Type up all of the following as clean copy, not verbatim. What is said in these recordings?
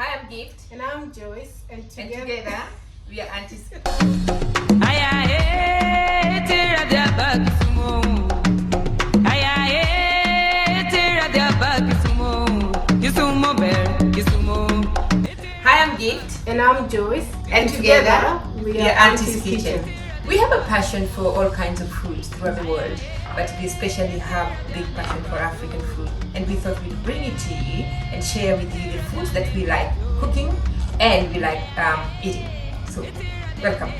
Hi, I'm Gift. And I'm Joyce. And together we are aunties. Hi, I'm Gift. And I'm Joyce. And together we are Auntie's Kitchen. We have a passion for all kinds of foods throughout the world, but we especially have a big passion for African food. And we thought we'd bring it to you and share with you the foods that we like cooking and we like eating. So, welcome.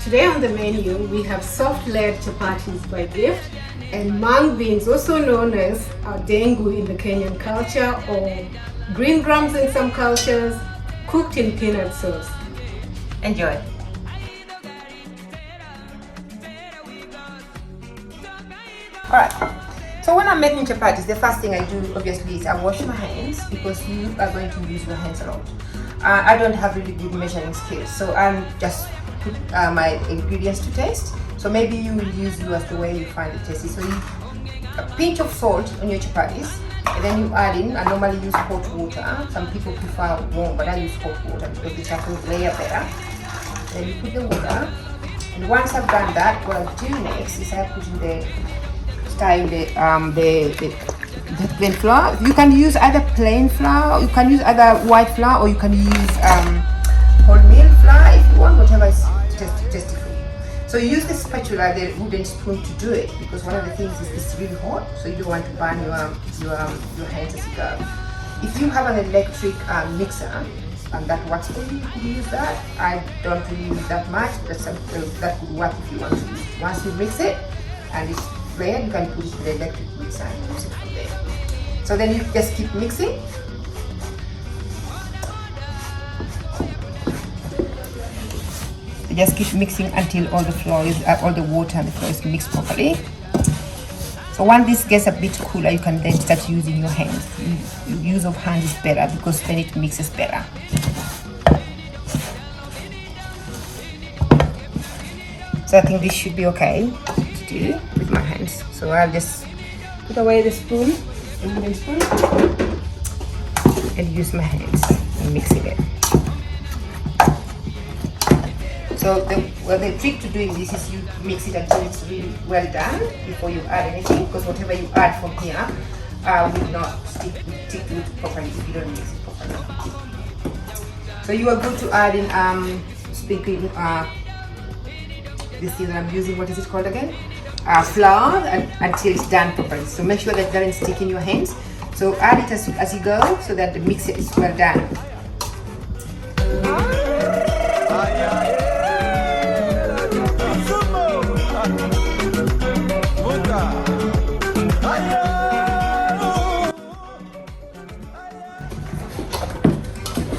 Today on the menu we have soft-layered chapatis by Gift and mung beans, also known as Dengu in the Kenyan culture, or green grams in some cultures, cooked in peanut sauce. Enjoy. Alright, so when I'm making chapatis, the first thing I do obviously is I wash my hands, because you are going to use your hands a lot. I don't have really good measuring skills, so I'm just put my ingredients to taste. So maybe you will use yours the way you find it tasty. So a pinch of salt on your chapatis, and then you add in, I normally use hot water. Some people prefer warm, but I use hot water because the chapatis layer better. Then you put the water, and once I've done that, what I do next is I put in the plain flour. You can use either plain flour, you can use either white flour, or you can use wholemeal flour if you want, whatever is tasty for you. So you use the spatula, the wooden spoon, to do it, because one of the things is it's really hot, so you don't want to burn your hands as you go. If you have an electric mixer and that works for you, you can use that. I don't really use that much, but that could work if you want to use it. Once you mix it and it's red, you can put it to the electric mixer and use it from there. So then you just keep mixing. You just keep mixing until all the flour is, all the water and the flour is mixed properly. So once this gets a bit cooler, you can then start using your hands. Use of hands is better because then it mixes better. So I think this should be okay to do with my hands. So I'll just put away the spoon, the wooden spoon, and use my hands and mixing it. So the trick to doing this is you mix it until it's really well done before you add anything, because whatever you add from here will not stick to it properly if you don't mix it properly. So you are good to add in sprinkling this thing that I'm using, what is it called again? Flour until it's done properly. So make sure that it doesn't stick in your hands. So add it as you go so that the mixture is well done.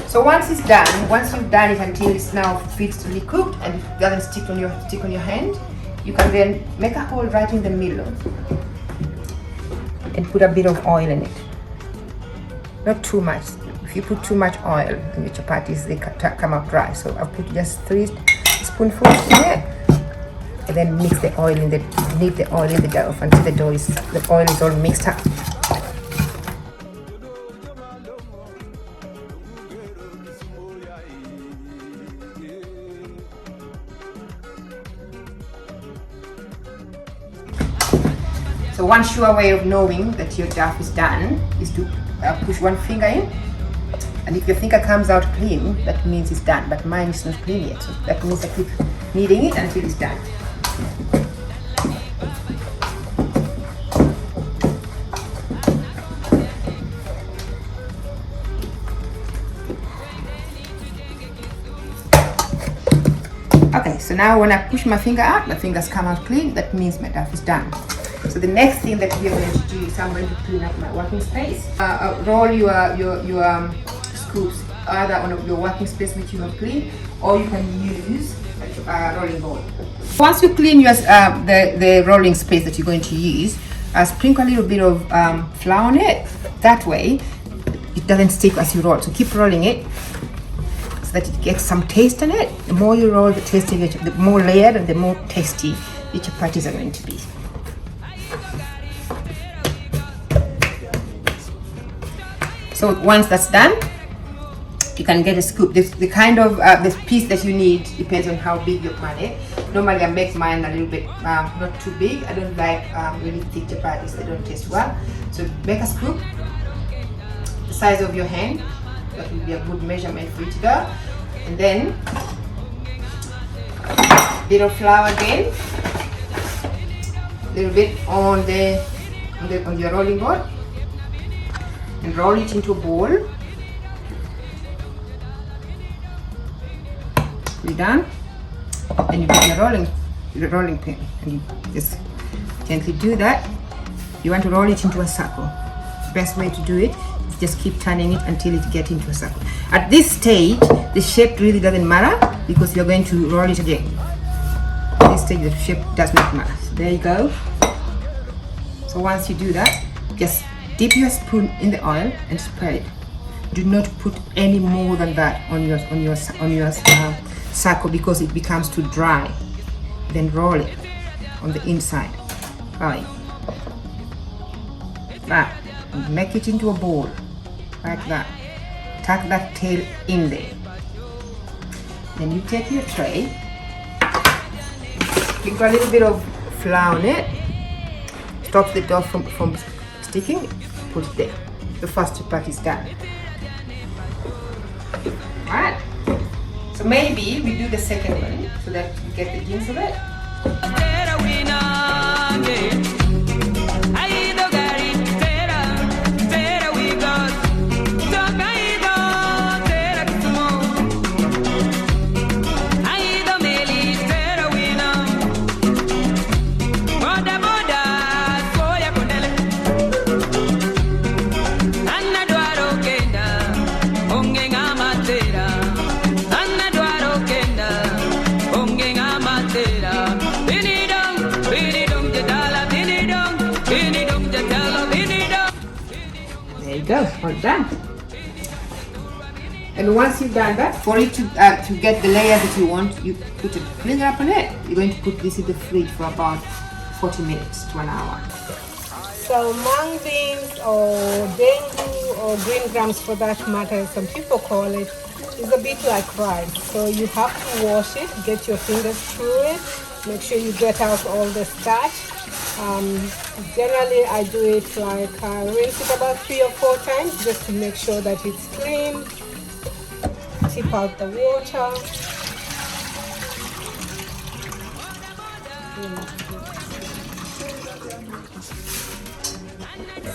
So once it's done, once you've done it until it's now feels really cooked and it doesn't stick on your hand, you can then make a hole right in the middle and put a bit of oil in it. Not too much. If you put too much oil in your chapatis, they come out dry. So I've put just 3 spoonfuls in it, and then mix the oil in knead the oil in the dough until the oil is all mixed up. So one sure way of knowing that your dough is done is to push one finger in, and if your finger comes out clean, that means it's done, but mine is not clean yet, so that means I keep kneading it until it's done. Okay, so now when I push my finger out, my fingers come out clean, that means my dough is done. So the next thing that we are going to do is I'm going to clean up my working space. Roll your scoops either on your working space which you have cleaned, or you can use a rolling bowl. Once you clean the rolling space that you're going to use, sprinkle a little bit of flour on it. That way it doesn't stick as you roll. So keep rolling it so that it gets some taste in it. The more you roll, the tastier, the more layered and the more tasty the chapatis are going to be. So once that's done, You can get a scoop. The kind of the piece that you need depends on how big your pan is. Normally I make mine a little bit not too big. I don't like really thick chapatis, they don't taste well. So make a scoop the size of your hand. That will be a good measurement for you to go. And then bit of flour again, a little bit on your rolling board, and roll it into a ball. You're done. Then you get your rolling pin, and you just gently do that. You want to roll it into a circle. Best way to do it is just keep turning it until it gets into a circle. At this stage, the shape really doesn't matter because you're going to roll it again. At this stage, the shape does not matter. So there you go. So once you do that, just dip your spoon in the oil and spread it. Do not put any more than that on your circle because it becomes too dry. Then roll it on the inside. Right. That. Make it into a ball like that. Tuck that tail in there. Then you take your tray. You got a little bit of flour on it. Stop the dough from sticking. Put it there. The first chapati is done. Alright. So maybe we do the second one so that you get the gist of it. Go, all done. And once you've done that, for it to get the layer that you want, you put a finger up on it. You're going to put this in the fridge for about 40 minutes to an hour. So mung beans or dengu or green grams for that matter, as some people call it, is a bit like rice. So you have to wash it, get your fingers through it, make sure you get out all the starch. Generally I do it like rinse it about 3 or 4 times just to make sure that it's clean. Tip out the water.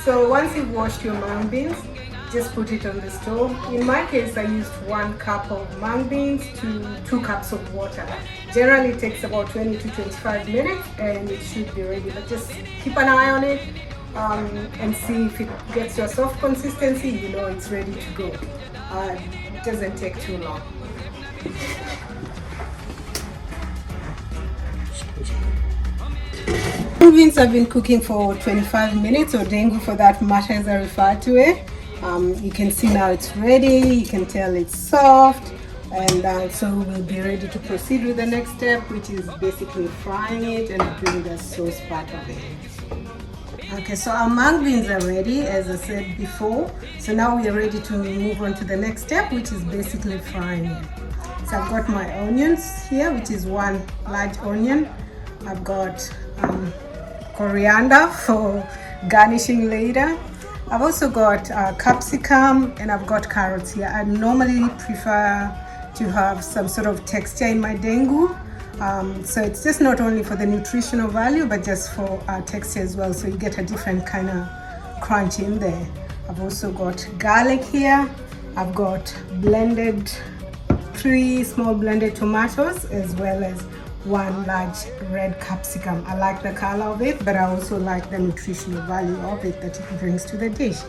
So once you've washed your mung beans, just put it on the stove. In my case, I used 1 cup of mung beans to 2 cups of water. Generally, it takes about 20 to 25 minutes and it should be ready. But just keep an eye on it and see if it gets to a soft consistency, you know it's ready to go. It doesn't take too long. Mung beans have been cooking for 25 minutes, or dengu for that matter as I refer to it. You can see now it's ready, you can tell it's soft, and so we'll be ready to proceed with the next step, which is basically frying it and doing the sauce part of it. Okay, so our mung beans are ready, as I said before. So now we are ready to move on to the next step, which is basically frying it. So I've got my onions here, which is 1 large onion. I've got coriander for garnishing later. I've also got capsicum, and I've got carrots here. I normally prefer to have some sort of texture in my dengu. So it's just not only for the nutritional value, but just for texture as well. So you get a different kind of crunch in there. I've also got garlic here. I've got blended 3 small blended tomatoes, as well as 1 large red capsicum. I like the color of it, but I also like the nutritional value of it that it brings to the dish.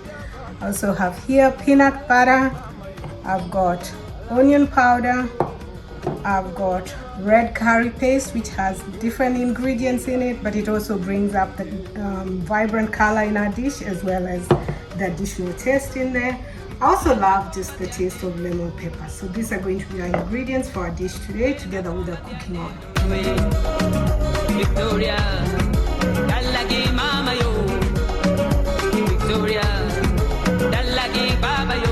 I also have here peanut butter. I've got onion powder. I've got red curry paste, which has different ingredients in it, but it also brings up the vibrant color in our dish, as well as the additional taste in there. I also love just the taste of lemon pepper. So these are going to be our ingredients for our dish today, together with the cooking oil. Victoria, mama yo. Victoria, Baba yo.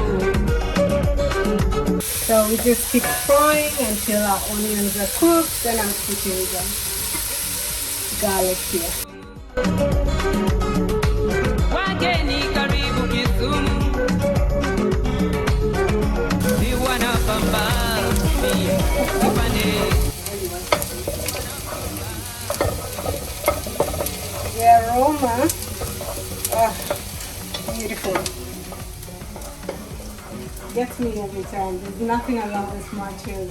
So we just keep frying until our onions are cooked. Then I'm putting the garlic here. Wageni karibu Kisumu, ni wanapamba The aroma, beautiful. Gets me every time. There's nothing I love as much as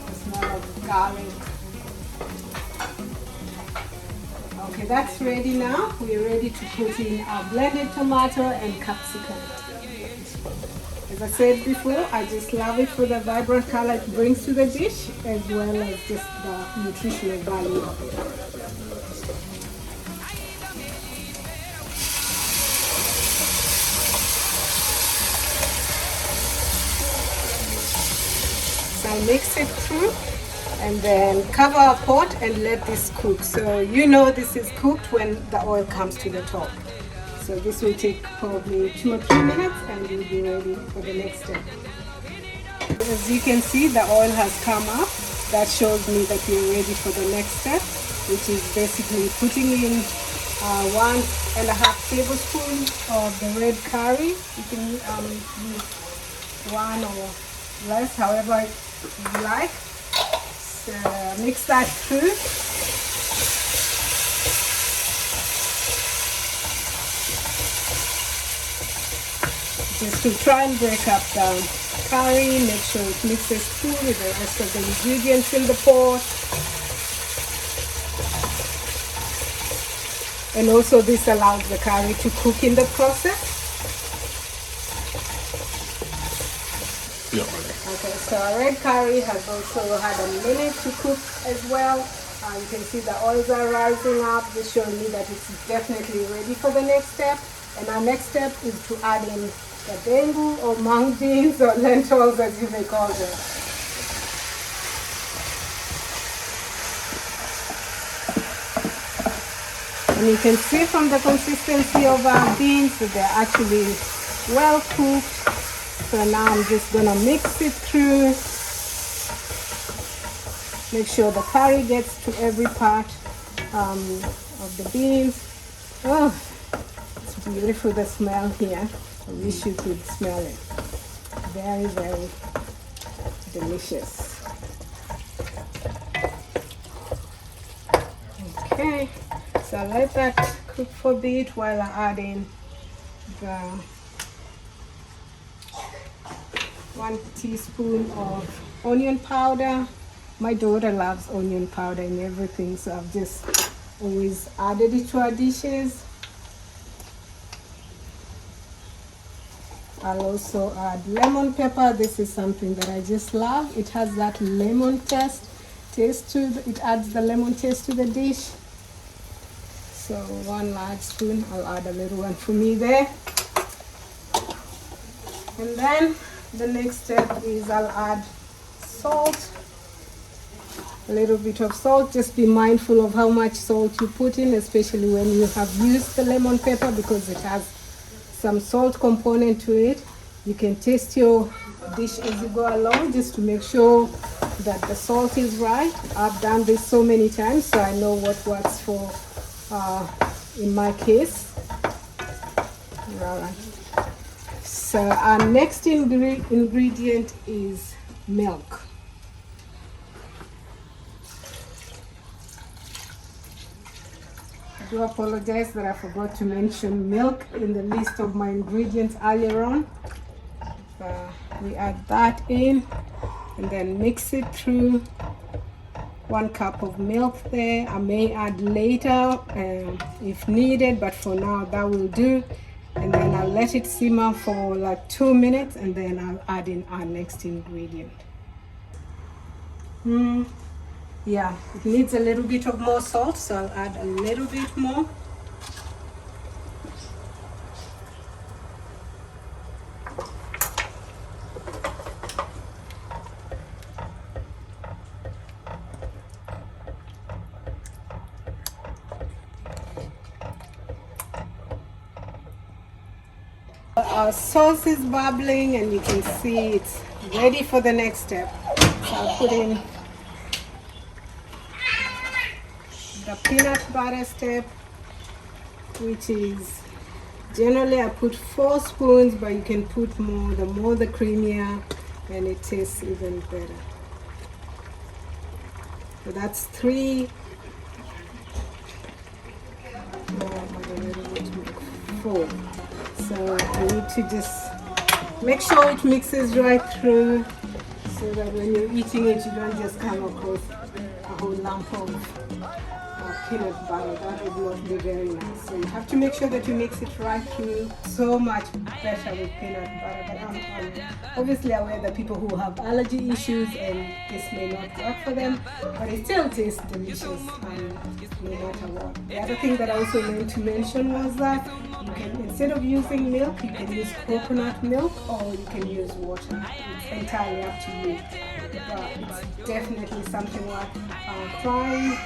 the smell of garlic. Okay, that's ready now. We're ready to put in our blended tomato and capsicum. As I said before, I just love it for the vibrant color it brings to the dish, as well as just the nutritional value of it. So I mix it through and then cover our pot and let this cook. So you know this is cooked when the oil comes to the top. So this will take probably 2 or 3 minutes and we'll be ready for the next step. As you can see, the oil has come up. That shows me that we're ready for the next step, which is basically putting in 1.5 tablespoons of the red curry. You can use 1 or less, however you like. So mix that through. Just to try and break up the curry, make sure it mixes through with the rest of the ingredients in the pot. And also this allows the curry to cook in the process. Yeah. Okay, so our red curry has also had a minute to cook as well. You can see the oils are rising up. This showing me that it's definitely ready for the next step. And our next step is to add in the dengu or mung beans or lentils, as you may call them. And you can see from the consistency of our beans that they're actually well cooked. So now I'm just gonna mix it through. Make sure the curry gets to every part of the beans. Oh, it's beautiful, the smell here. I wish you could smell it. Very, very delicious. Okay, so I'll let that cook for a bit while I add in the 1 teaspoon of onion powder. My daughter loves onion powder in everything, so I've just always added it to our dishes. I'll also add lemon pepper. This is something that I just love. It has that lemon taste it adds the lemon taste to the dish. So 1 large spoon, I'll add a little one for me there. And then the next step is I'll add salt. A little bit of salt. Just be mindful of how much salt you put in, especially when you have used the lemon pepper, because it has some salt component to it. You can taste your dish as you go along, just to make sure that the salt is right. I've done this so many times, so I know what works for in my case. All right. So our next ingredient is milk. I do apologize that I forgot to mention milk in the list of my ingredients earlier on. We add that in and then mix it through. 1 cup of milk there. I may add later if needed, but for now that will do. And then I'll let it simmer for like 2 minutes, and then I'll add in our next ingredient. Yeah, it needs a little bit of more salt, so I'll add a little bit more. Our sauce is bubbling, and you can see it's ready for the next step. So I'll put in the peanut butter step, which is generally I put 4 spoons, but you can put more. The more the creamier, and it tastes even better. So that's 3. Four. So I need to just make sure it mixes right through, so that when you're eating it, you don't just come across a whole lump of peanut butter. That would not be very nice. So you have to make sure that you mix it right through. So much better with peanut butter. But I'm obviously aware that people who have allergy issues and this may not work for them, but it still tastes delicious no matter what. The other thing that I also meant to mention was that you can, instead of using milk, you can use coconut milk or you can use water. It's entirely up to you. But it's definitely something worth trying.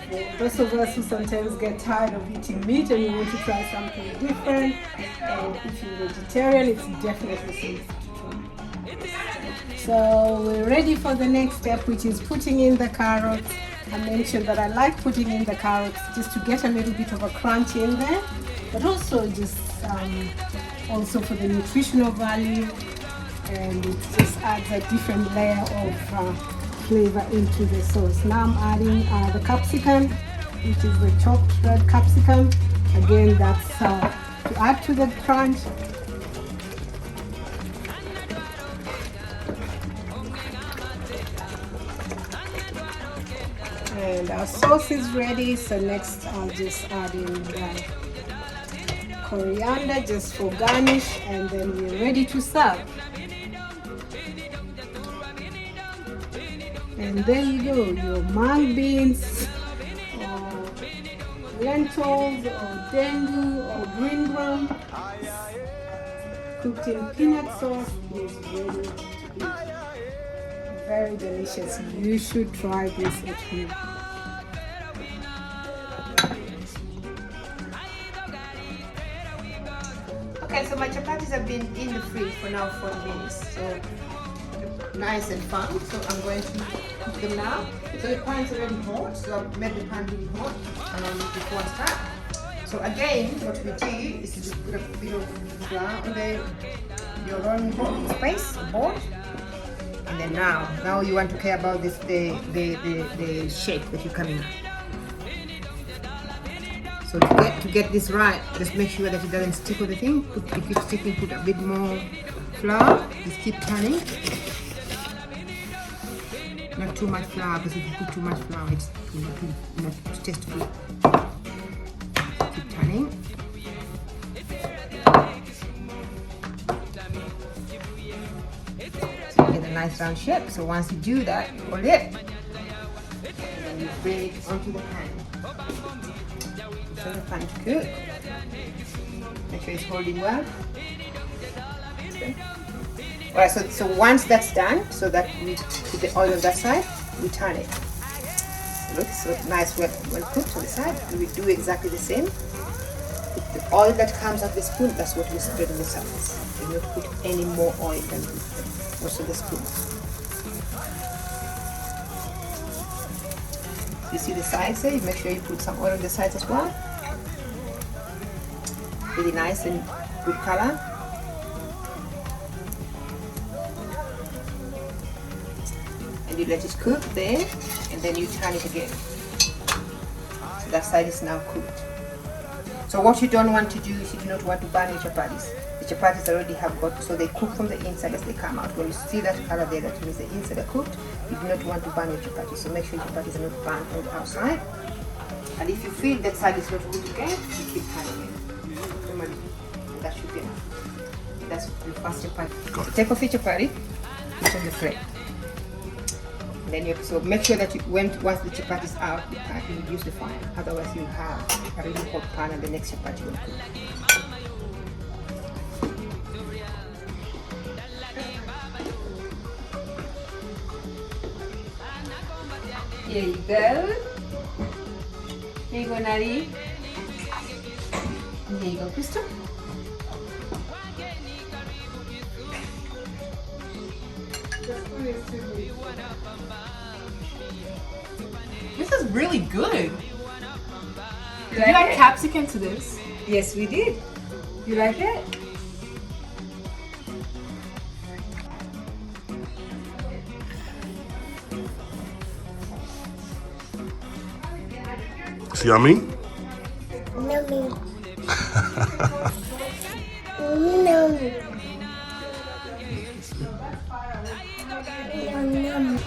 For those of us who sometimes get tired of eating meat and you want to try something different, and if you're vegetarian, it's definitely something to try. So we're ready for the next step, which is putting in the carrots. I mentioned that I like putting in the carrots just to get a little bit of a crunch in there, but also just also for the nutritional value, and it just adds a different layer of flavor into the sauce. Now I'm adding the capsicum, which is the chopped red capsicum. Again, that's to add to the crunch. And our sauce is ready, so next I'll just add in the coriander just for garnish, and then we're ready to serve. And there you go, your mung beans, or lentils, or dengu, or green gram, cooked in peanut sauce, is ready to eat. Very delicious. You should try this at home. Okay, so my chapatis have been in the fridge for now 4 minutes. So nice and firm. So I'm going to cook them now. So the pan's already hot. So I've made the pan really hot before I start. So again, what we do is to just put a bit of flour on your rolling space board. And then now you want to care about this the shape that you're coming at. So to get this right, just make sure that it doesn't stick on the thing. If it's sticking, put a bit more flour. Just keep turning. Not too much flour, because if you put too much flour, it's not tasteful. Keep turning. So you get a nice round shape. So once you do that, hold it, and then you bring it onto the pan. So the pan to cook. Make sure it's holding well. Okay. Alright, so once that's done, so that we put the oil on that side, we turn it. Look, so nice, well cooked on the side. And we do exactly the same. The oil that comes off the spoon, that's what we spread on the surface. We don't put any more oil than also the spoon. You see the sides there? You make sure you put some oil on the sides as well. Really nice and good color. And you let it cook there, and then you turn it again. So that side is now cooked. So what you don't want to do is you do not want to burn your chapatis. The chapatis already have got, so they cook from the inside as they come out. When you see that color there, that means the inside are cooked. You do not want to burn your chapatis. So make sure your chapatis are not burnt on the outside. And if you feel that side is not good again, you keep turning it. That should be enough. That's the first chapati. So take off your chapati, put it on the plate. And then so make sure that once the chapati is out, you reduce the fire. Otherwise, you'll have a really hot pan and the next chapati will cook. Here you go. Here you go, Nari. And here you go, Crystal. This is really good. You Did you add capsicum to this? Yes, we did. You like it? It's yummy. Yummy. Yummy. Yum.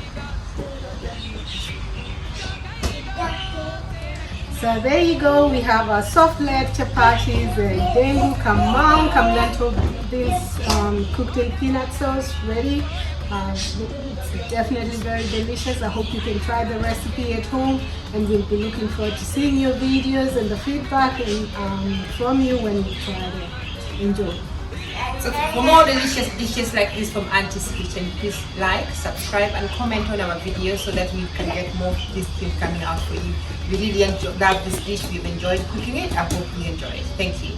So there you go, we have our soft lead chapatis, and dengu, mung, lentil beans cooked in peanut sauce ready. It's definitely very delicious. I hope you can try the recipe at home, and we'll be looking forward to seeing your videos and the feedback from you when you try it. Enjoy. So for more delicious dishes like this from Auntie's Kitchen, please like, subscribe and comment on our videos so that we can get more of these things coming out for you. We really love this dish. We've enjoyed cooking it. I hope you enjoy it. Thank you.